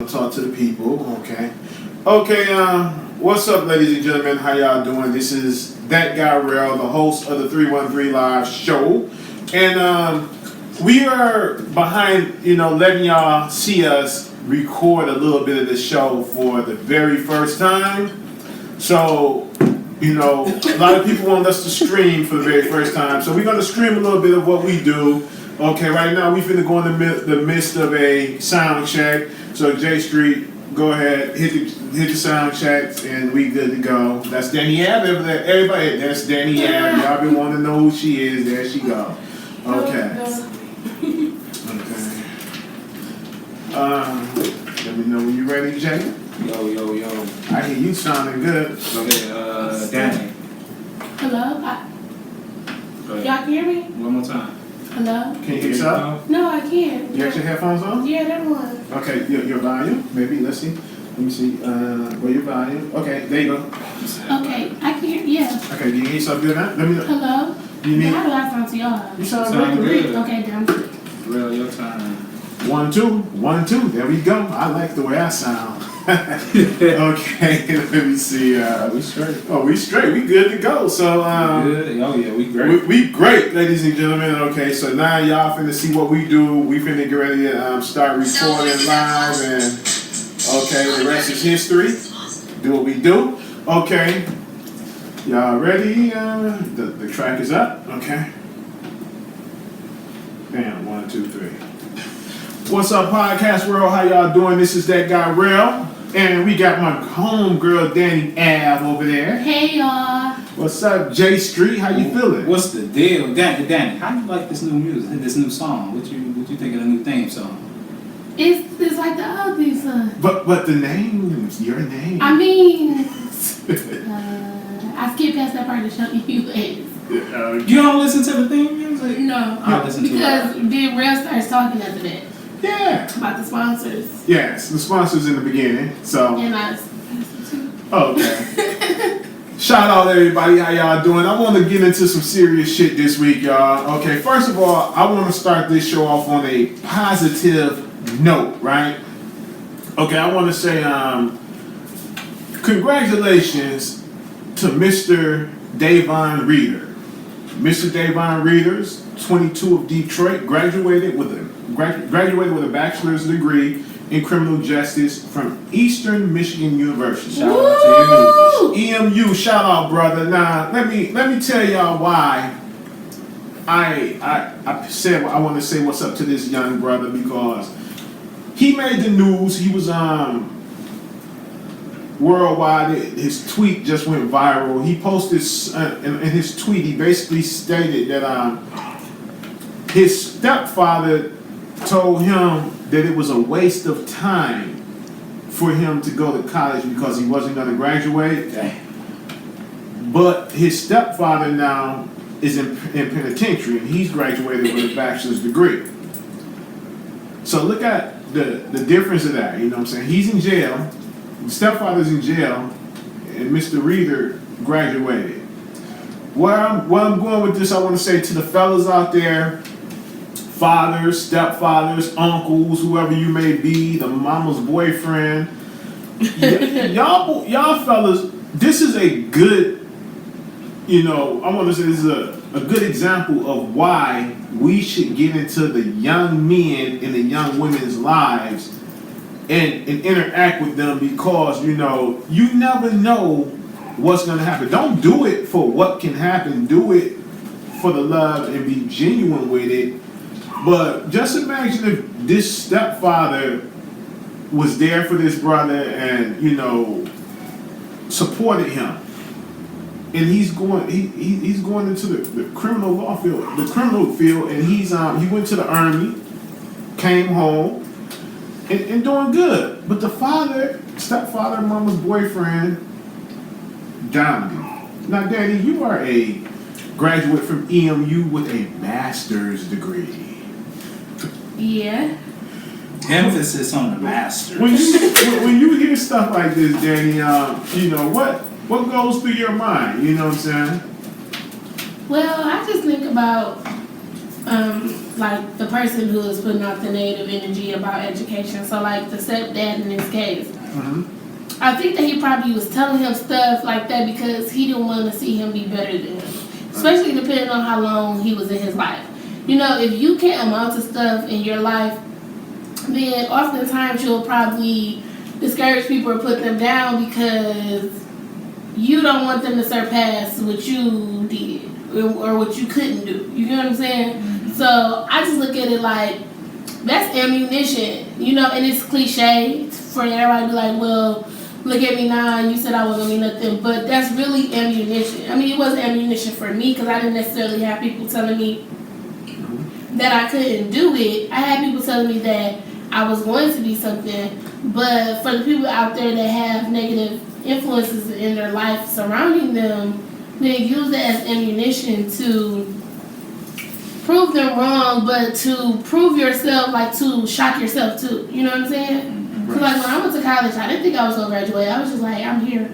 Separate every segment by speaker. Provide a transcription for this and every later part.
Speaker 1: talk to the people. Okay. What's up, ladies and gentlemen? How y'all doing? This is That Guy Real, the host of the 313 Live show. And we are behind, letting y'all see us record a little bit of the show for the very first time. So, a lot of people want us to stream for the very first time. So we're going to stream a little bit of what we do. Okay, right now we finna go in the midst of a sound check. So J Street, go ahead, hit the sound checks, and we good to go. That's Danny Ab over there. Everybody, that's Danny Ab. Y'all been wanting to know who she is. There she go. Okay. Let me know when you're ready, Jay.
Speaker 2: Yo.
Speaker 1: I hear you sounding good.
Speaker 2: Okay, Danny.
Speaker 3: Hello? Y'all can hear me?
Speaker 2: One more time.
Speaker 3: Hello?
Speaker 1: Can you hear yourself?
Speaker 3: No, I can't.
Speaker 1: You got your headphones on?
Speaker 3: Yeah, that one.
Speaker 1: Okay, your volume, maybe, let's see. Let me see, where your volume? Okay, there you go.
Speaker 3: Okay, I can hear, yeah.
Speaker 1: Okay, do you hear yourself good now? Let me know.
Speaker 3: Hello?
Speaker 1: You need,
Speaker 3: How do I sound to y'all?
Speaker 1: you sound great to me.
Speaker 2: good.
Speaker 3: Okay, down to
Speaker 2: Real, your time.
Speaker 1: 1, 2, 1, 2, there we go. I like the way I sound. Okay, let me see.
Speaker 2: We straight.
Speaker 1: Oh, we straight, we good to go. So,
Speaker 2: Good. Oh yeah, we great.
Speaker 1: We great, ladies and gentlemen. Okay, so now y'all finna see what we do. We finna get ready to start recording live, and okay, the rest is history. Do what we do. Okay, y'all ready? The track is up. Okay. Bam, 1, 2, 3. What's up, podcast world? How y'all doing? This is That Guy Real, and we got my homegirl Danny Ab over there.
Speaker 3: Hey, y'all.
Speaker 1: What's up, J Street? How you feeling?
Speaker 2: What's the deal, Danny? How you like this new music, this new song? What you think of the new theme song?
Speaker 3: It's like the other thing, son.
Speaker 1: But the name, your name.
Speaker 3: I mean, I skipped past that part to show you is.
Speaker 2: You don't listen to the theme music?
Speaker 3: No,
Speaker 2: I listen to
Speaker 3: because then Real starts talking after that.
Speaker 1: Yeah.
Speaker 3: About the sponsors.
Speaker 1: Yes, the sponsors in the beginning. So.
Speaker 3: And I listen too.
Speaker 1: Okay. Shout out everybody, how y'all doing? I want to get into some serious shit this week, y'all. Okay, first of all, I want to start this show off on a positive note, right? Okay, I want to say congratulations to Mr. Davon Reeder. Mr. Davon Reeders, 22 of Detroit, graduated with a bachelor's degree in criminal justice from Eastern Michigan University.
Speaker 2: Shout out to you.
Speaker 1: EMU, shout out, brother. Now, let me tell y'all why I said I want to say what's up to this young brother, because he made the news. He was worldwide. His tweet just went viral. He posted in his tweet. He basically stated that his stepfather told him that it was a waste of time for him to go to college because he wasn't going to graduate. But his stepfather now is in penitentiary, and he's graduated with a bachelor's degree. So look at the difference of that. You know what I'm saying? He's in jail. The stepfather's in jail, and Mr. Reeder graduated. Where I'm going with this, I want to say to the fellas out there, fathers, stepfathers, uncles, whoever you may be, the mama's boyfriend, y'all fellas, this is a good, I want to say this is a good example of why we should get into the young men and the young women's lives and interact with them, because, you never know what's going to happen. Don't do it for what can happen. Do it for the love and be genuine with it. But just imagine if this stepfather was there for this brother and, supported him. And he's going into the criminal law field, and he went to the army, came home, and doing good. But the stepfather, mama's boyfriend, downed him. Now, Daddy, you are a graduate from EMU with a master's degree.
Speaker 3: Yeah.
Speaker 2: Emphasis on the master.
Speaker 1: When you hear stuff like this, Danny, what goes through your mind? You know what I'm saying?
Speaker 3: Well, I just think about like the person who is putting out the negative energy about education. So like the stepdad in this case.
Speaker 1: Mm-hmm.
Speaker 3: I think that he probably was telling him stuff like that because he didn't want to see him be better than him. Especially depending on how long he was in his life. You know, if you can't amount to stuff in your life, then oftentimes you'll probably discourage people or put them down because you don't want them to surpass what you did or what you couldn't do. You know what I'm saying? Mm-hmm. So I just look at it like that's ammunition, you know, and it's cliche for everybody to be like, well, look at me now, and you said I wasn't gonna be nothing, but that's really ammunition. I mean, it wasn't ammunition for me because I didn't necessarily have people telling me that I couldn't do it. I had people telling me that I was going to be something, but for the people out there that have negative influences in their life surrounding them, then use that as ammunition to prove them wrong, but to prove yourself, like to shock yourself too. You know what I'm saying? Right. So like when I went to college, I didn't think I was gonna graduate. I was just like, I'm here,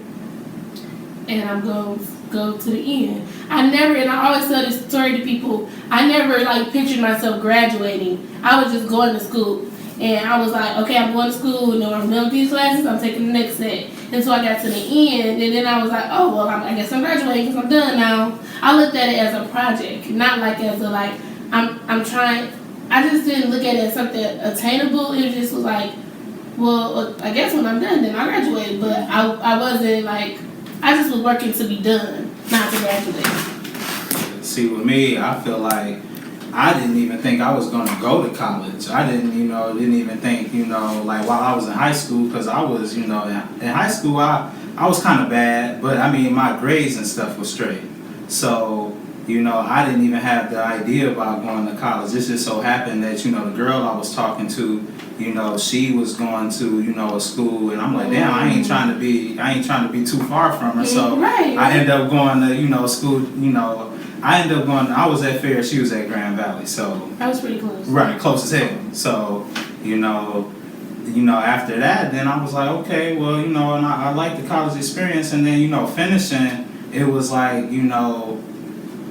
Speaker 3: and I'm gonna go to the end. I always tell this story to people. I never like pictured myself graduating. I was just going to school. And I was like, okay, I'm going to school, and then when I'm done with these classes, I'm taking the next set. And so I got to the end, and then I was like, oh, well, I guess I'm graduating because I'm done now. I looked at it as a project, not like as a, like, I'm trying. I just didn't look at it as something attainable. It just was like, well, I guess when I'm done, then I graduate. But I wasn't like, I just was working to be done, not to graduate.
Speaker 2: See, with me, I feel like I didn't even think I was going to go to college. I didn't even think, like while I was in high school, because I was, in high school, I was kind of bad, but I mean, my grades and stuff was straight. So, I didn't even have the idea about going to college. It just so happened that, the girl I was talking to, she was going to, a school, and I'm like, damn, I ain't trying to be too far from her. So
Speaker 3: right.
Speaker 2: I ended up going to, school, I was at Fair, she was at Grand Valley, so.
Speaker 3: That was pretty close.
Speaker 2: Right, close as hell. So, after that, then I was like, okay, well, and I like the college experience, and then, finishing, it was like,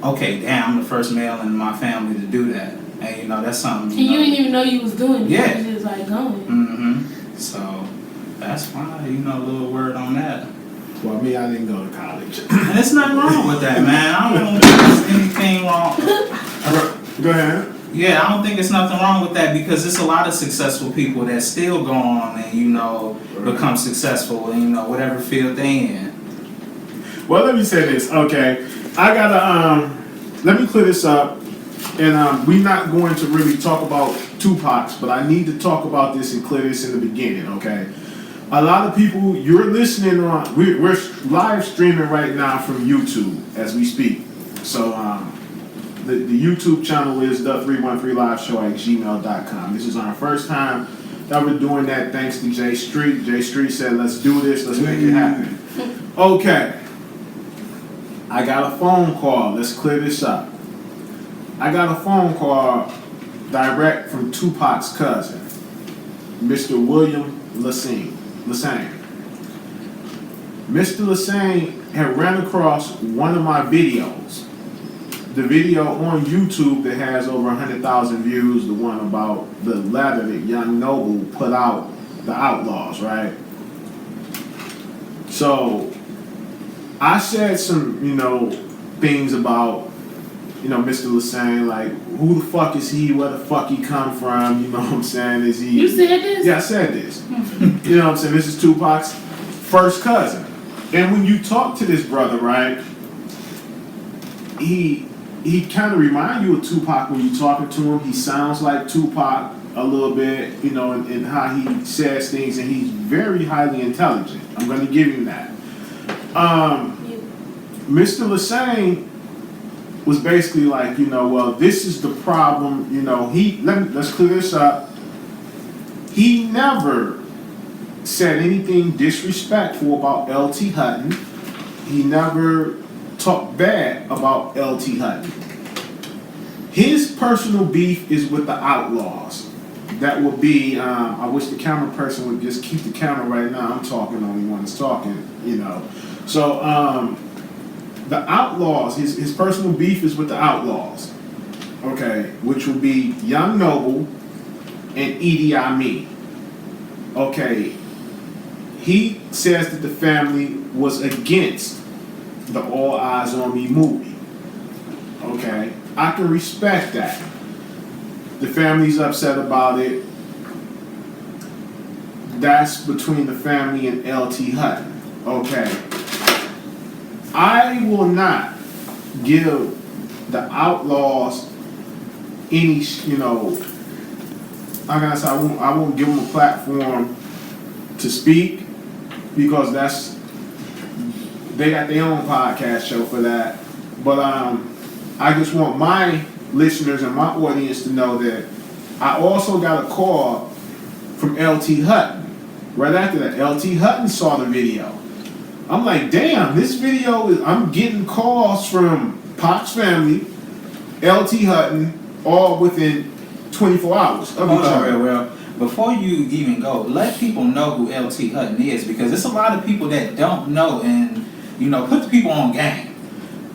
Speaker 2: okay, damn, I'm the first male in my family to do that. And, that's something,
Speaker 3: And you didn't even know you was doing it.
Speaker 2: Yeah.
Speaker 3: You was just like going.
Speaker 2: Mm-hmm. So, that's fine, a little word on that.
Speaker 1: Well, me, I didn't go to college.
Speaker 2: And there's nothing wrong with that, man. I don't think there's anything wrong.
Speaker 1: Go ahead.
Speaker 2: Yeah, I don't think there's nothing wrong with that because there's a lot of successful people that still go on and, become successful in, whatever field they in.
Speaker 1: Well, let me say this. Okay, I gotta, let me clear this up. And we're not going to really talk about Tupac's, but I need to talk about this and clear this in the beginning, okay? A lot of people, you're listening on, we're live streaming right now from YouTube as we speak. So the YouTube channel is the 313liveshow@gmail.com. This is our first time that we're doing that thanks to Jay Street. Jay Street said, let's do this, let's make it happen. Okay, I got a phone call, let's clear this up. I got a phone call direct from Tupac's cousin, Mr. William Lassane. Mr. Lassane had ran across one of my videos. The video on YouTube that has over 100,000 views, the one about the letter that Young Noble put out, the Outlaws, right? So I said some, things about, Mr. Lassane, like, who the fuck is he? Where the fuck he come from? You know what I'm saying? Is he?
Speaker 3: You said this?
Speaker 1: Yeah, I said this. You know what I'm saying? This is Tupac's first cousin. And when you talk to this brother, right, he kind of reminds you of Tupac when you're talking to him. He sounds like Tupac a little bit, in how he says things, and he's very highly intelligent. I'm going to give him that. Mr. Lassane was basically like, well, this is the problem, let's clear this up. He never said anything disrespectful about L.T. Hutton. He never talked bad about L.T. Hutton. His personal beef is with the Outlaws. That would be, I wish the camera person would just keep the camera right now. I'm talking, only one is talking, So, the Outlaws, his personal beef is with the Outlaws. okay, which would be Young Noble and Idi Amin. Okay, he says that the family was against the All Eyes on Me movie. Okay, I can respect that. The family's upset about it. That's between the family and LT Hutton. Okay, I will not give the Outlaws any, I won't give them a platform to speak because they got their own podcast show for that. But I just want my listeners and my audience to know that I also got a call from LT Hutton. Right after that, LT Hutton saw the video. I'm like, damn, this video I'm getting calls from Pac's family, LT Hutton, all within 24 hours of each other.
Speaker 2: Well, before you even go, let people know who LT Hutton is, because there's a lot of people that don't know, and put the people on game.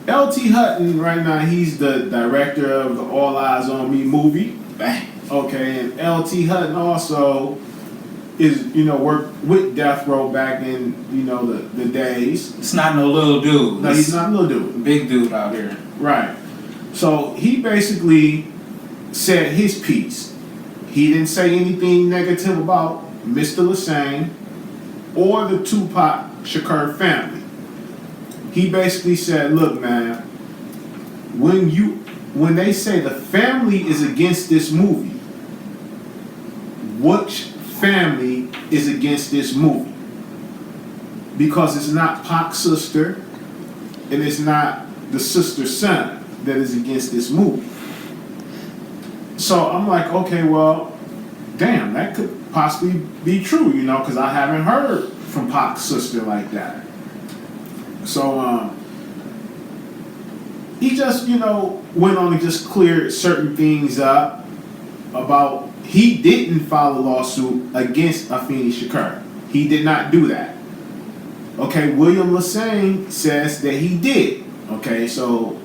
Speaker 1: LT Hutton right now, he's the director of the All Eyes on Me movie.
Speaker 2: Bang.
Speaker 1: Okay, and LT Hutton also is worked with Death Row back in the days.
Speaker 2: It's not no little dude.
Speaker 1: No, he's not a little dude.
Speaker 2: Big dude out here.
Speaker 1: Right. So he basically said his piece. He didn't say anything negative about Mr. Lassane or the Tupac Shakur family. He basically said, look, man, when they say the family is against this movie, which family is against this movie? Because it's not Pac's sister and it's not the sister's son that is against this movie. So I'm like, okay, well, damn, that could possibly be true, because I haven't heard from Pac's sister like that. So he just, went on and just cleared certain things up about he didn't file a lawsuit against Afeni Shakur. He did not do that. Okay, William Lassane says that he did. Okay, so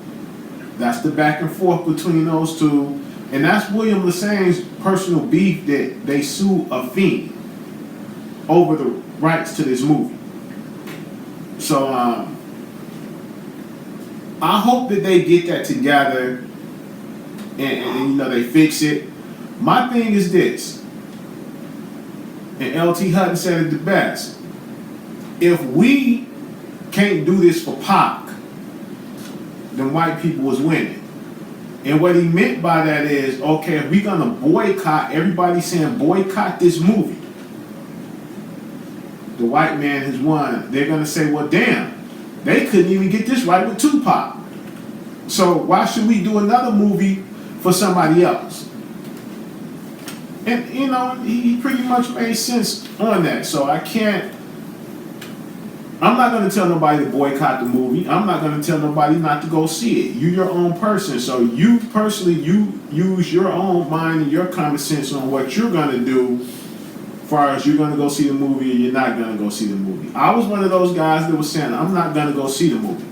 Speaker 1: that's the back and forth between those two. And that's William Lassane's personal beef that they sue Afeni over the rights to this movie. So I hope that they get that together and they fix it. My thing is this, and LT Hutton said it the best: if we can't do this for Pac, then white people was winning. And what he meant by that is, okay, if we're gonna boycott, everybody's saying boycott this movie, the white man has won. They're gonna say, well, damn, they couldn't even get this right with Tupac. So why should we do another movie for somebody else? And he pretty much made sense on that. So I'm not going to tell nobody to boycott the movie. I'm not going to tell nobody not to go see it. You're your own person. So you personally, you use your own mind and your common sense on what you're going to do as far as you're going to go see the movie or you're not going to go see the movie. I was one of those guys that was saying, I'm not going to go see the movie.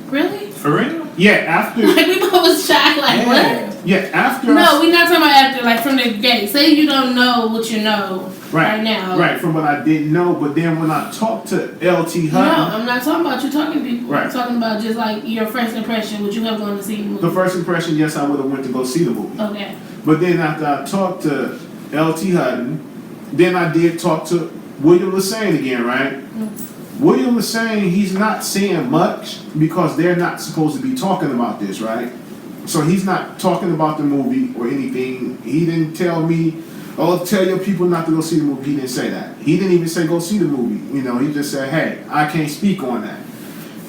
Speaker 3: Really?
Speaker 2: For real?
Speaker 1: Yeah, after...
Speaker 3: Like, we both was shocked, like, what?
Speaker 1: Yeah, after...
Speaker 3: No, we're not talking about after, like, from the gate. Say you don't know what you know right now.
Speaker 1: Right, from what I didn't know, but then when I talked to LT Hutton...
Speaker 3: No, I'm not talking about you talking to people.
Speaker 1: Right.
Speaker 3: I'm talking about just, like, your first impression. Would you have gone to see the movie?
Speaker 1: The first impression, yes, I would have went to go see the movie.
Speaker 3: Okay.
Speaker 1: But then after I talked to LT Hutton, then I did talk to William Lassane again, right? Mm-hmm. William Lassane, he's not saying much because they're not supposed to be talking about this, right? So he's not talking about the movie or anything. He didn't tell me, oh, tell your people not to go see the movie. He didn't say that. He didn't even say go see the movie. He just said, hey, I can't speak on that.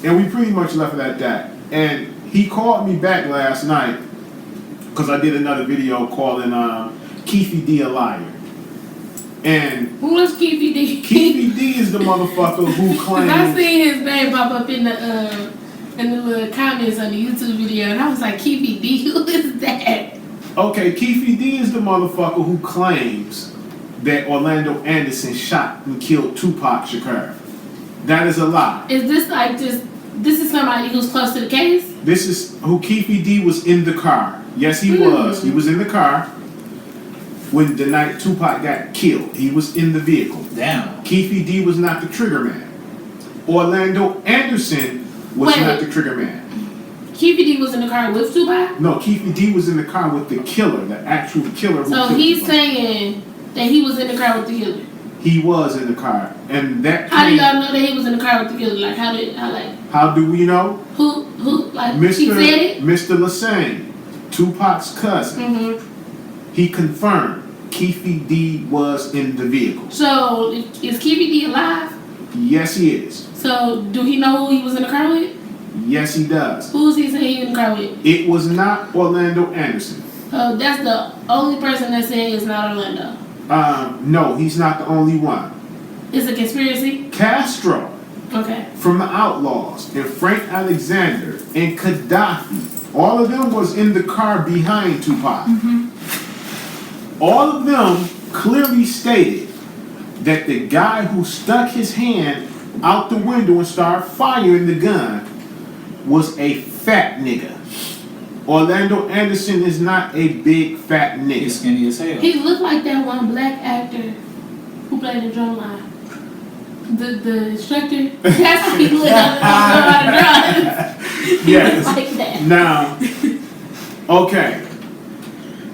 Speaker 1: And we pretty much left it at that. And he called me back last night because I did another video calling Keefy D a liar. And
Speaker 3: who was Keefy D?
Speaker 1: Keefy D is the motherfucker who claims...
Speaker 3: I seen his name pop up in the little comments on the YouTube video, and I was like, Keefy D, who is that?
Speaker 1: Okay, Keefy D is the motherfucker who claims that Orlando Anderson shot and killed Tupac Shakur. That is a lie.
Speaker 3: Is this is somebody who's close to the case?
Speaker 1: This is who Keefy D was in the car. Yes, he was. He was in the car when the night Tupac got killed. He was in the vehicle.
Speaker 2: Damn.
Speaker 1: Keefe D was not the trigger man. Orlando Anderson was not the trigger man.
Speaker 3: Keefe D was in the car with Tupac?
Speaker 1: No, Keefe D was in the car with the killer, the actual killer.
Speaker 3: So he's saying that he was in the car with the killer.
Speaker 1: He was in the car, and that.
Speaker 3: How do y'all know that he was in the car with the killer? Like
Speaker 1: How do we know?
Speaker 3: Who like
Speaker 1: Mr.
Speaker 3: He said it?
Speaker 1: Mr. Lassane, Tupac's cousin.
Speaker 3: Mm-hmm.
Speaker 1: He confirmed Keefe D was in the vehicle.
Speaker 3: So is Keefe D alive?
Speaker 1: Yes, he is.
Speaker 3: So do he know who he was in the car with?
Speaker 1: Yes, he does.
Speaker 3: Who's he saying he was in the car with?
Speaker 1: It was not Orlando Anderson.
Speaker 3: That's the only person that's saying it's not Orlando.
Speaker 1: No, he's not the only one.
Speaker 3: It's a conspiracy?
Speaker 1: Castro
Speaker 3: Okay.
Speaker 1: from the Outlaws and Frank Alexander and Gaddafi, all of them was in the car behind Tupac.
Speaker 3: Mm-hmm.
Speaker 1: All of them clearly stated that the guy who stuck his hand out the window and started firing the gun was a fat nigga. Orlando Anderson is not a big fat nigga.
Speaker 2: He's skinny as hell.
Speaker 3: He looked like that one black actor who played the drum line. The instructor. That's how he looked on the drum. He
Speaker 1: Yes.
Speaker 3: looked like that.
Speaker 1: Now, okay.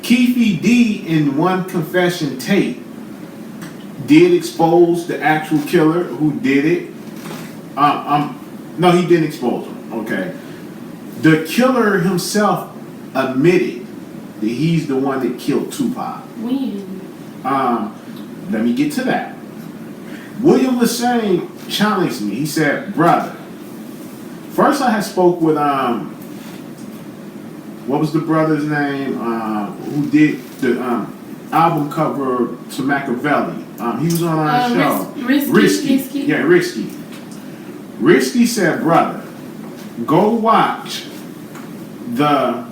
Speaker 1: Keefe D in one confession tape did expose the actual killer who did it. No, he didn't expose him. Okay. The killer himself admitted that he's the one that killed Tupac.
Speaker 3: When?
Speaker 1: Let me get to that. William Lassane challenged me. He said, brother, first I had spoke with what was the brother's name who did the album cover to Machiavelli. He was on our show.
Speaker 3: Risky.
Speaker 1: Yeah, Risky. Risky said, brother, go watch the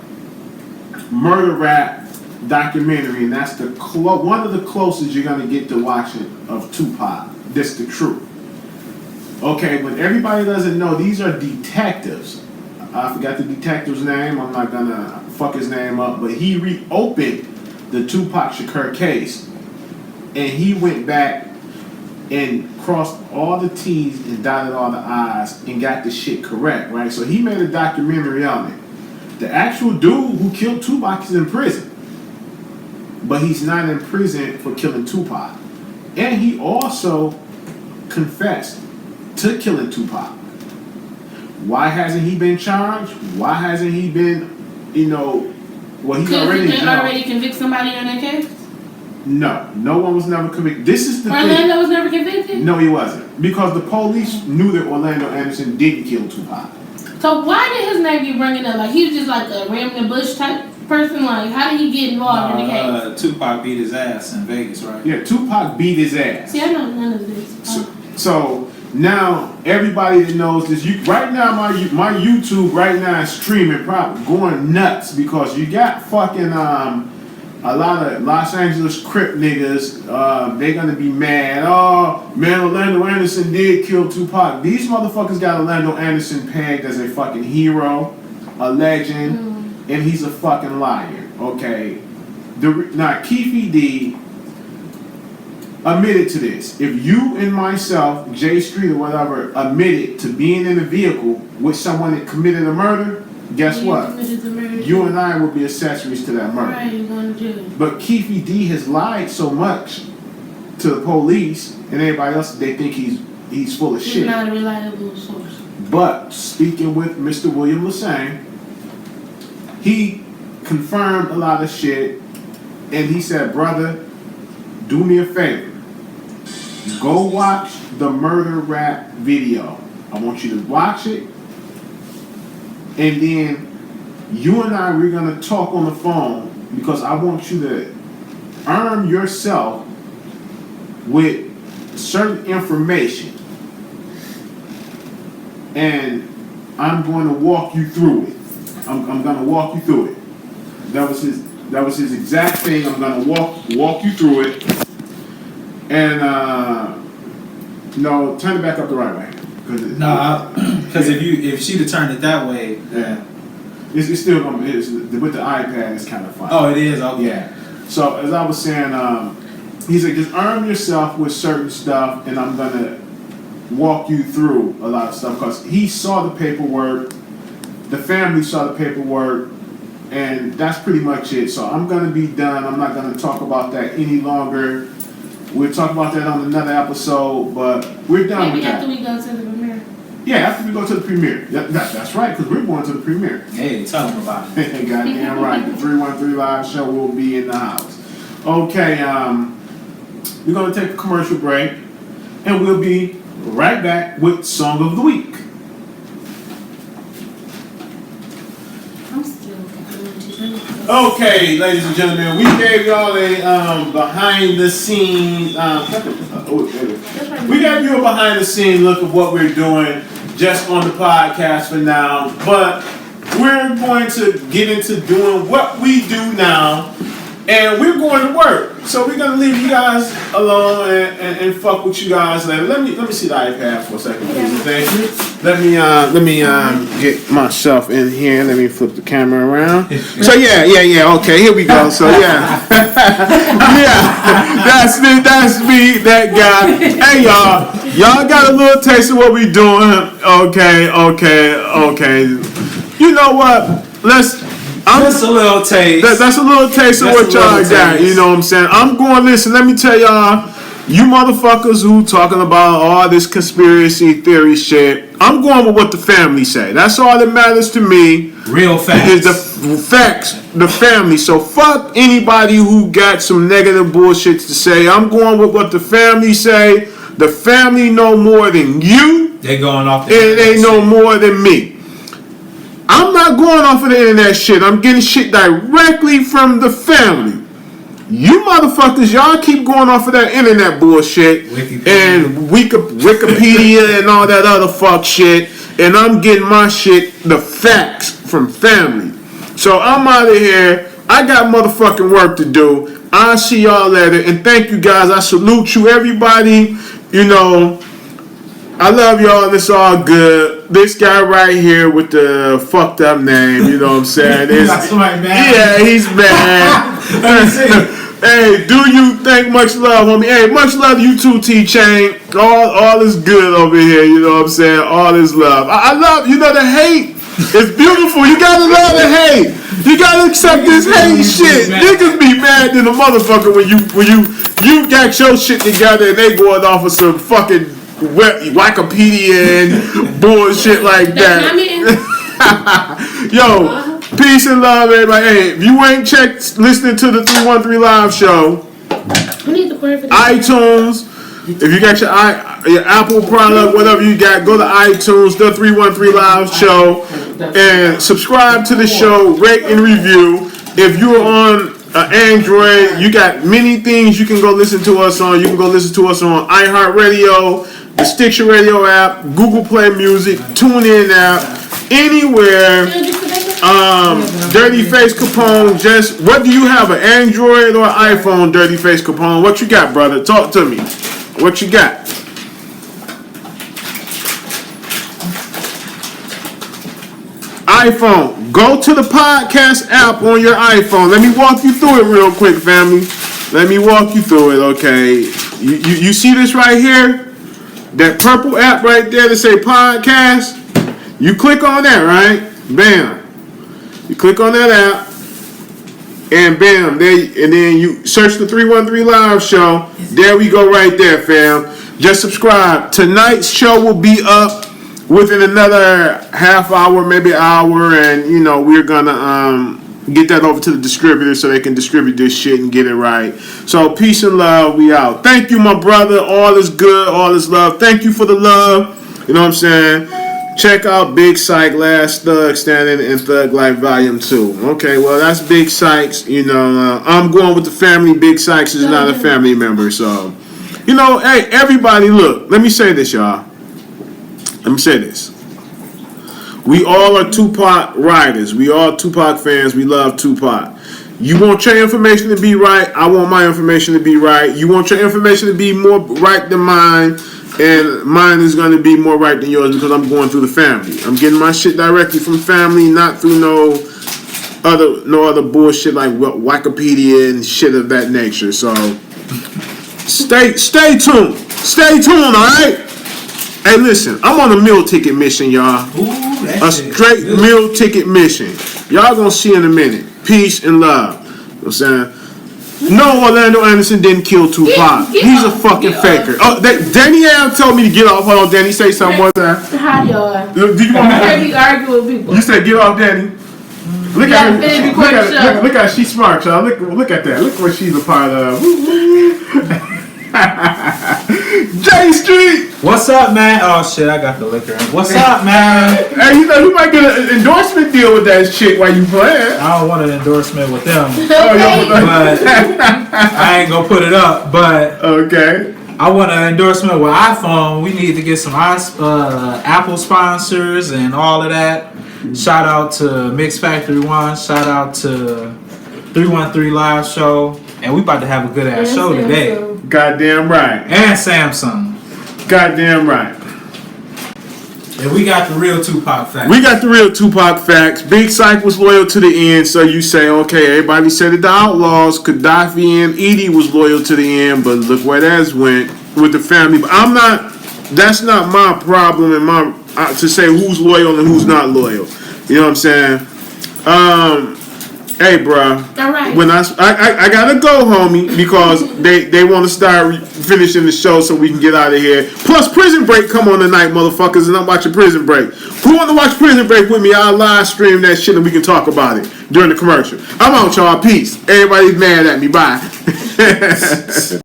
Speaker 1: Murder Rap documentary, and that's the one of the closest you're gonna get to watching of Tupac. That's the truth. Okay, but everybody doesn't know these are detectives. I forgot the detective's name. I'm not gonna fuck his name up, but he reopened the Tupac Shakur case, and he went back and crossed all the T's and dotted all the I's and got the shit correct, right? So he made a documentary on it. The actual dude who killed Tupac is in prison, but he's not in prison for killing Tupac. And he also confessed to killing Tupac. Why hasn't he been charged? Why hasn't he been, he's already in jail.
Speaker 3: Already convict somebody on that case?
Speaker 1: No one was never convicted. This is the
Speaker 3: Orlando was never convicted?
Speaker 1: No, he wasn't. Because the police knew that Orlando Anderson didn't kill Tupac.
Speaker 3: So why did his name be bringing up? Like, he was just like a ram in the bush type person? Like, how did he get involved in the case?
Speaker 2: Tupac beat his ass in Vegas, right?
Speaker 1: Yeah, Tupac beat his ass.
Speaker 3: See, I know none of this.
Speaker 1: So now everybody that knows this, right now my YouTube right now is streaming, probably going nuts because you got fucking a lot of Los Angeles Crip niggas. They're gonna be mad. Oh man, Orlando Anderson did kill Tupac. These motherfuckers got Orlando Anderson pegged as a fucking hero, a legend, and he's a fucking liar. Okay, now Keefe D admitted to this. If you and myself, Jay Street or whatever, admitted to being in a vehicle with someone that committed a murder, guess what? You and I will be accessories to that murder.
Speaker 3: Right, you're going to jail.
Speaker 1: But Keefe D has lied so much to the police and everybody else that they think he's full of shit.
Speaker 3: He's not a reliable source.
Speaker 1: But speaking with Mr. William Lassane, he confirmed a lot of shit, and he said, brother, do me a favor. Go watch the Murder Rap video. I want you to watch it, and then you and we're going to talk on the phone because I want you to arm yourself with certain information, and I'm going to walk you through it. I'm going to walk you through it. That was his exact thing. I'm going to walk you through it. And no, turn it back up the right way.
Speaker 2: Because if she'd have turned it that way, yeah.
Speaker 1: It's still gonna. With the iPad, it's kind of fun.
Speaker 2: Oh, it is. Okay.
Speaker 1: Yeah. So as I was saying, he said just arm yourself with certain stuff, and I'm gonna walk you through a lot of stuff because he saw the paperwork, the family saw the paperwork, and that's pretty much it. So I'm gonna be done. I'm not gonna talk about that any longer. We'll talk about that on another episode, but we're done with that.
Speaker 3: Maybe after we go to the premiere.
Speaker 1: Yeah, after we go to the premiere. That's right, because we're going to the premiere.
Speaker 2: Hey, tell them about it.
Speaker 1: Goddamn right. The 313 Live show will be in the house. Okay, we're going to take a commercial break, and we'll be right back with Song of the Week.
Speaker 3: I'm still confused.
Speaker 1: Okay, ladies and gentlemen, we gave y'all a behind the scenes. We gave you a behind the scene look of what we're doing just on the podcast for now, but we're going to get into doing what we do now, and we're going to work. So we're gonna leave you guys alone and fuck with you guys later. Let me see the iPad for a second, please. Thank you. Let me get myself in here. Let me flip the camera around. So yeah. Okay, here we go. So yeah, that's me, that guy. Hey y'all got a little taste of what we doing. Okay. You know what?
Speaker 2: Just a little taste.
Speaker 1: That's a little taste of what y'all got. You know what I'm saying? I'm going, listen, let me tell y'all, you motherfuckers who talking about all this conspiracy theory shit, I'm going with what the family say. That's all that matters to me.
Speaker 2: Real facts.
Speaker 1: Is the facts, the family. So fuck anybody who got some negative bullshit to say. I'm going with what the family say. The family know more than you.
Speaker 2: They going off
Speaker 1: the and they know more than me. I'm not going off of the internet shit. I'm getting shit directly from the family. You motherfuckers, y'all keep going off of that internet bullshit and Wikipedia and all that other fuck shit. And I'm getting my shit, the facts from family. So I'm out of here. I got motherfucking work to do. I'll see y'all later. And thank you guys. I salute you, everybody. You know, I love y'all and it's all good. This guy right here with the fucked up name, you know what I'm saying?
Speaker 2: That's right, man.
Speaker 1: Yeah, he's mad. Hey, do you think much love, homie? Hey, much love you too, T-Chain. All is good over here, you know what I'm saying? All is love. I love, you know, the hate is beautiful. You gotta love the hate. You gotta accept this hate shit. Niggas be mad than a motherfucker when you got your shit together and they going off of some fucking Wikipedia and bullshit like that. Yo, peace and love, everybody. Hey, if you ain't listening to the 313 Live show, iTunes, if you got your Apple product, whatever you got, go to iTunes, the 313 Live show, and subscribe to the show, rate and review. If you're on Android, you got many things you can go listen to us on. You can go listen to us on iHeartRadio, the Stitcher Radio app, Google Play Music, TuneIn app, anywhere. Dirty Face Capone, just what do you have, an Android or iPhone, Dirty Face Capone? What you got, brother? Talk to me. What you got? iPhone. Go to the podcast app on your iPhone. Let me walk you through it real quick, family. Let me walk you through it, okay? You see this right here? That purple app right there that say podcast? You click on that, right? Bam. You click on that app, and bam, and then you search the 313 Live show. There we go right there, fam. Just subscribe. Tonight's show will be up within another half hour, maybe hour, and you know we're gonna get that over to the distributor so they can distribute this shit and get it right. So peace and love. We out. Thank you, my brother. All is good. All is love. Thank you for the love. You know what I'm saying? Check out Big Syke, Last Thug Standing, and Thug Life Volume 2. Okay, well, that's Big Sykes. You know, I'm going with the family. Big Sykes is not a family member. So, you know, hey, everybody, look. Let me say this, y'all. Let me say this. We all are Tupac riders. We all Tupac fans. We love Tupac. You want your information to be right. I want my information to be right. You want your information to be more right than mine. and mine is going to be more right than yours because I'm going through the family. I'm getting my shit directly from family, not through no other bullshit like Wikipedia and shit of that nature. So stay tuned. Stay tuned, all right? Hey, listen, I'm on a meal ticket mission, y'all.
Speaker 2: Ooh,
Speaker 1: A straight meal ticket mission. Y'all gonna see in a minute. Peace and love. You know what I'm saying? No, Orlando Anderson didn't kill Tupac. He's a fucking faker. Oh, Danny Al told me to get off. Hold on, Danny, say something more time.
Speaker 3: Hi, y'all.
Speaker 1: Did you want me
Speaker 3: I heard
Speaker 1: to?
Speaker 3: you argue with people.
Speaker 1: You said get off, Danny. Look
Speaker 3: Yeah,
Speaker 1: at
Speaker 3: finish
Speaker 1: her.
Speaker 3: recording the show.
Speaker 1: Look at her. She's smart, y'all. Look at that. Look what she's a part of. J Street.
Speaker 2: What's up, man? Oh shit, I got the liquor. What's up, man?
Speaker 1: Hey, you know you might get an endorsement deal with that shit while you playing.
Speaker 2: I don't want an endorsement with them,
Speaker 3: Okay.
Speaker 2: but I ain't gonna put it up. But
Speaker 1: Okay.
Speaker 2: I want an endorsement with iPhone. We need to get some Apple sponsors and all of that. Shout out to Mix Factory One. Shout out to 313 Live Show. And we about to have a good ass show today.
Speaker 1: Goddamn right.
Speaker 2: And Samsung.
Speaker 1: Goddamn right.
Speaker 2: And we got the real Tupac facts.
Speaker 1: We got the real Tupac facts. Big Syke was loyal to the end, so you say, okay, everybody said that the Outlaws, Gaddafi and Edie was loyal to the end, but look where that went with the family. But that's not my problem and to say who's loyal and who's not loyal. You know what I'm saying? Hey, bro.
Speaker 3: All right.
Speaker 1: When I gotta go, homie, because they want to start finishing the show so we can get out of here. Plus, Prison Break come on tonight, motherfuckers, and I'm watching Prison Break. Who want to watch Prison Break with me? I'll live stream that shit and we can talk about it during the commercial. I'm out, y'all. Peace. Everybody's mad at me. Bye.